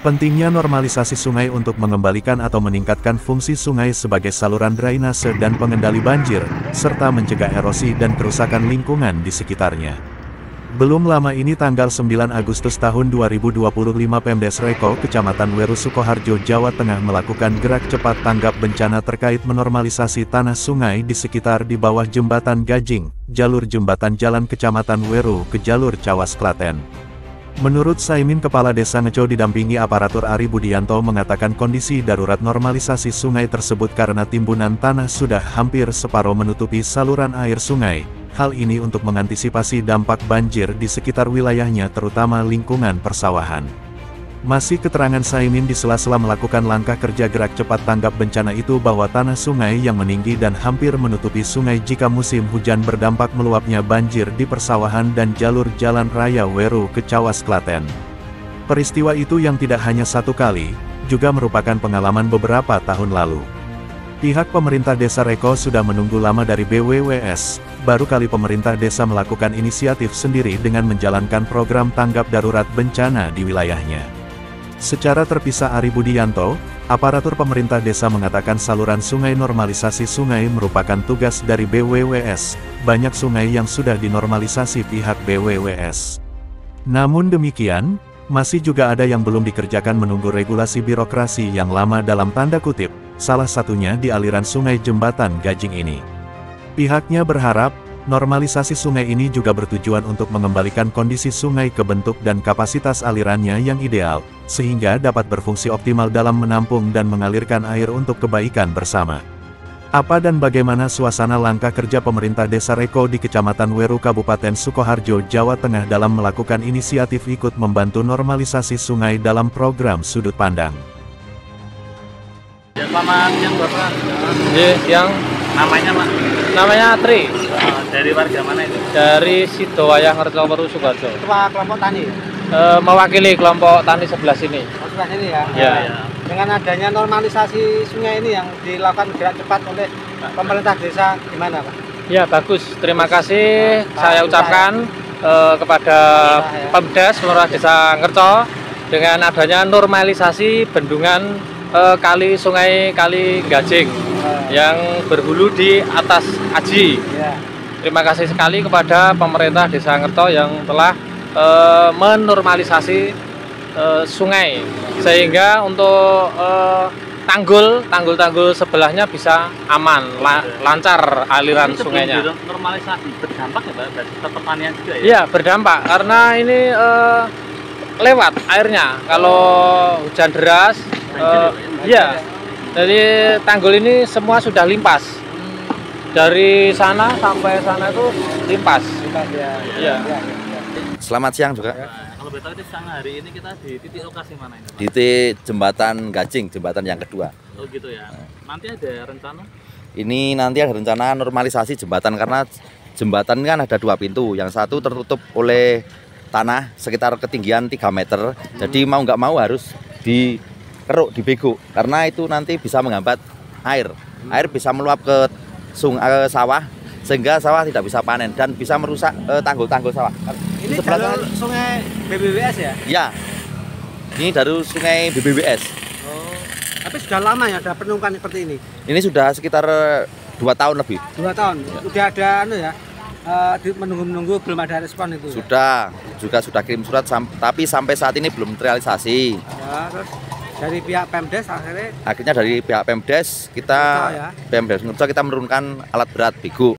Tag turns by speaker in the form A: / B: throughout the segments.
A: Pentingnya normalisasi sungai untuk mengembalikan atau meningkatkan fungsi sungai sebagai saluran drainase dan pengendali banjir, serta mencegah erosi dan kerusakan lingkungan di sekitarnya. Belum lama ini tanggal 9 Agustus tahun 2025 Pemdes Reko Kecamatan Weru Sukoharjo, Jawa Tengah melakukan gerak cepat tanggap bencana terkait menormalisasi tanah sungai di sekitar di bawah Jembatan Gajing, jalur jembatan jalan Kecamatan Weru ke jalur Cawas Klaten. Menurut Saimin, Kepala Desa Ngeco didampingi aparatur Ari Budianto mengatakan kondisi darurat normalisasi sungai tersebut karena timbunan tanah sudah hampir separuh menutupi saluran air sungai. Hal ini untuk mengantisipasi dampak banjir di sekitar wilayahnya terutama lingkungan persawahan. Masih keterangan Saimin di sela-sela melakukan langkah kerja gerak cepat tanggap bencana itu bahwa tanah sungai yang meninggi dan hampir menutupi sungai jika musim hujan berdampak meluapnya banjir di persawahan dan jalur jalan raya Weru ke Cawas Klaten. Peristiwa itu yang tidak hanya satu kali, juga merupakan pengalaman beberapa tahun lalu. Pihak pemerintah desa Reko sudah menunggu lama dari BWWS, baru kali pemerintah desa melakukan inisiatif sendiri dengan menjalankan program tanggap darurat bencana di wilayahnya. Secara terpisah Ari Budianto, aparatur pemerintah desa mengatakan saluran sungai normalisasi sungai merupakan tugas dari BWWS, banyak sungai yang sudah dinormalisasi pihak BWWS. Namun demikian, masih juga ada yang belum dikerjakan menunggu regulasi birokrasi yang lama dalam tanda kutip, salah satunya di aliran sungai Jembatan Gajing ini. Pihaknya berharap, normalisasi sungai ini juga bertujuan untuk mengembalikan kondisi sungai ke bentuk dan kapasitas alirannya yang ideal, sehingga dapat berfungsi optimal dalam menampung dan mengalirkan air untuk kebaikan bersama. Apa dan bagaimana suasana langkah kerja pemerintah desa Reko di Kecamatan Weru Kabupaten Sukoharjo, Jawa Tengah dalam melakukan inisiatif ikut membantu normalisasi sungai dalam program Sudut Pandang.
B: Ya, selamat siang Bapak.
C: Siang.
B: Namanya Pak?
C: Namanya Tri.
B: Dari warga mana itu?
C: Dari Sidowayah Ngerco Weru Sukoharjo.
B: Ketua kelompok tani?
C: Mewakili kelompok tani sebelah sini.
B: Oh, sebelah sini ya?
C: Ya.
B: Dengan adanya normalisasi sungai ini yang dilakukan gerak cepat oleh pemerintah desa, gimana Pak?
C: Ya, bagus. Terima kasih saya ucapkan kepada Pemdes Lurah Desa Ngerco dengan adanya normalisasi bendungan kali sungai Kali Gajing yang berhulu di atas Aji. Terima kasih sekali kepada pemerintah Desa Ngerco yang telah menormalisasi sungai sehingga untuk tanggul sebelahnya bisa aman, lancar aliran sungainya.
B: Normalisasi berdampak ya Pak, berarti pertanian juga ya?
C: Iya, berdampak karena ini lewat airnya kalau hujan deras. Iya, jadi tanggul ini semua sudah limpas. Dari sana sampai sana itu limpas. Iya.
D: Selamat siang juga.
B: Kalau betul itu siang hari ini kita di titik lokasi mana ini Pak?
D: Di titik Jembatan Gajing, jembatan yang kedua.
B: Oh gitu ya. Nanti ada rencana?
D: Ini nanti ada rencana normalisasi jembatan karena jembatan kan ada dua pintu. Yang satu tertutup oleh tanah sekitar ketinggian 3 meter. Jadi mau nggak mau harus dikeruk, dibego. Karena itu nanti bisa menghambat air. Air bisa meluap ke sawah sehingga sawah tidak bisa panen dan bisa merusak tanggul-tanggul sawah.
B: Ini jalur sungai BBWS ya?
D: Ya, ini dari sungai BBWS.
B: Oh, tapi sudah lama ya ada penumpukan seperti ini?
D: Ini sudah sekitar 2 tahun lebih.
B: 2 tahun? Ya. Udah ada menunggu belum ada respon itu?
D: Sudah, juga sudah kirim surat, tapi sampai saat ini belum terrealisasi.
B: Ya, terus dari pihak Pemdes
D: akhirnya dari pihak Pemdes Pemdes Ngerco kita menurunkan alat berat bego.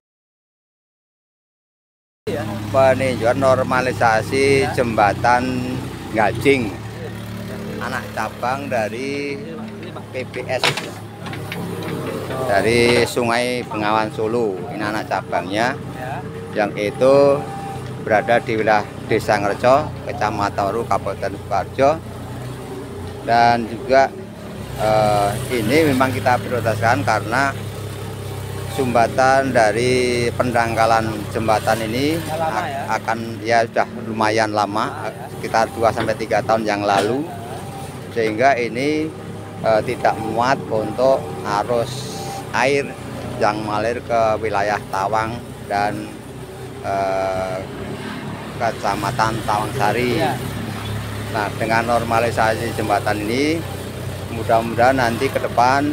E: Peninjauan normalisasi jembatan Gajing, anak cabang dari PPS dari Sungai Bengawan Solo. Ini anak cabangnya yang itu berada di wilayah Desa Ngerco, Kecamatan Weru, Kabupaten Sukoharjo. Dan juga ini memang kita prioritaskan karena sumbatan dari pendangkalan jembatan ini akan ya sudah lumayan lama, sekitar 2-3 tahun yang lalu, sehingga ini tidak muat untuk arus air yang mengalir ke wilayah Tawang dan Kecamatan Tawangsari. Nah, dengan normalisasi jembatan ini, mudah-mudahan nanti ke depan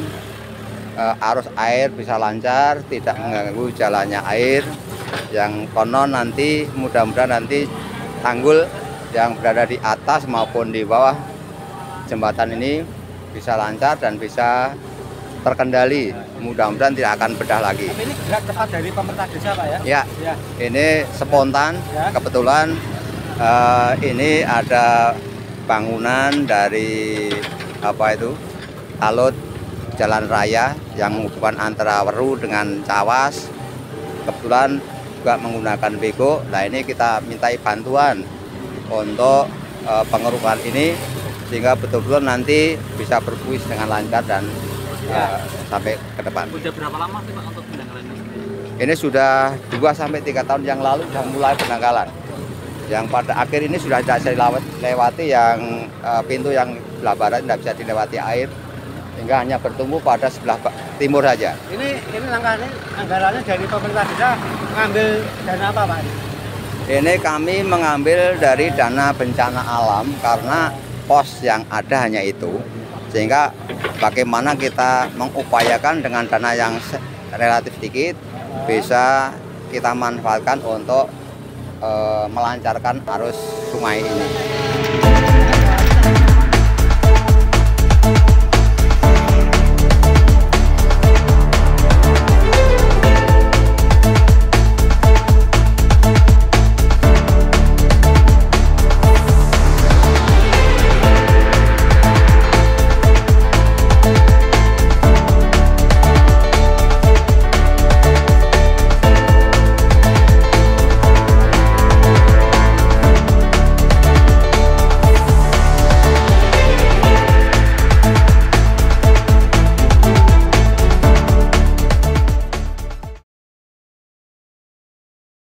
E: arus air bisa lancar, tidak mengganggu jalannya air. Yang konon nanti, mudah-mudahan nanti tanggul yang berada di atas maupun di bawah jembatan ini bisa lancar dan bisa terkendali. Mudah-mudahan tidak akan bedah lagi.
B: Tapi ini gerak cepat dari pemerintah desa, Pak ya?
E: Ya,
B: Ya.
E: ini spontan.
B: Ya.
E: Kebetulan ini ada bangunan dari alut jalan raya yang menghubungkan antara Weru dengan Cawas. Kebetulan juga menggunakan bego. Nah, ini kita mintai bantuan untuk pengerukan ini sehingga betul-betul nanti bisa berfungsi dengan lancar dan sampai ke depan.
C: Sudah berapa lama sih Pak untuk pendangkalan ini?
E: Ini sudah 2-3 tahun yang lalu sudah mulai pendangkalan. Yang pada akhir ini sudah tidak bisa dilewati, yang pintu yang sebelah barat tidak bisa dilewati air, sehingga hanya bertumbuh pada sebelah timur saja.
B: Ini langkahnya anggarannya dari pemerintah desa ngambil dana apa, Pak?
E: Ini kami mengambil dari dana bencana alam karena pos yang ada hanya itu, sehingga bagaimana kita mengupayakan dengan dana yang relatif sedikit bisa kita manfaatkan untuk melancarkan arus sungai ini.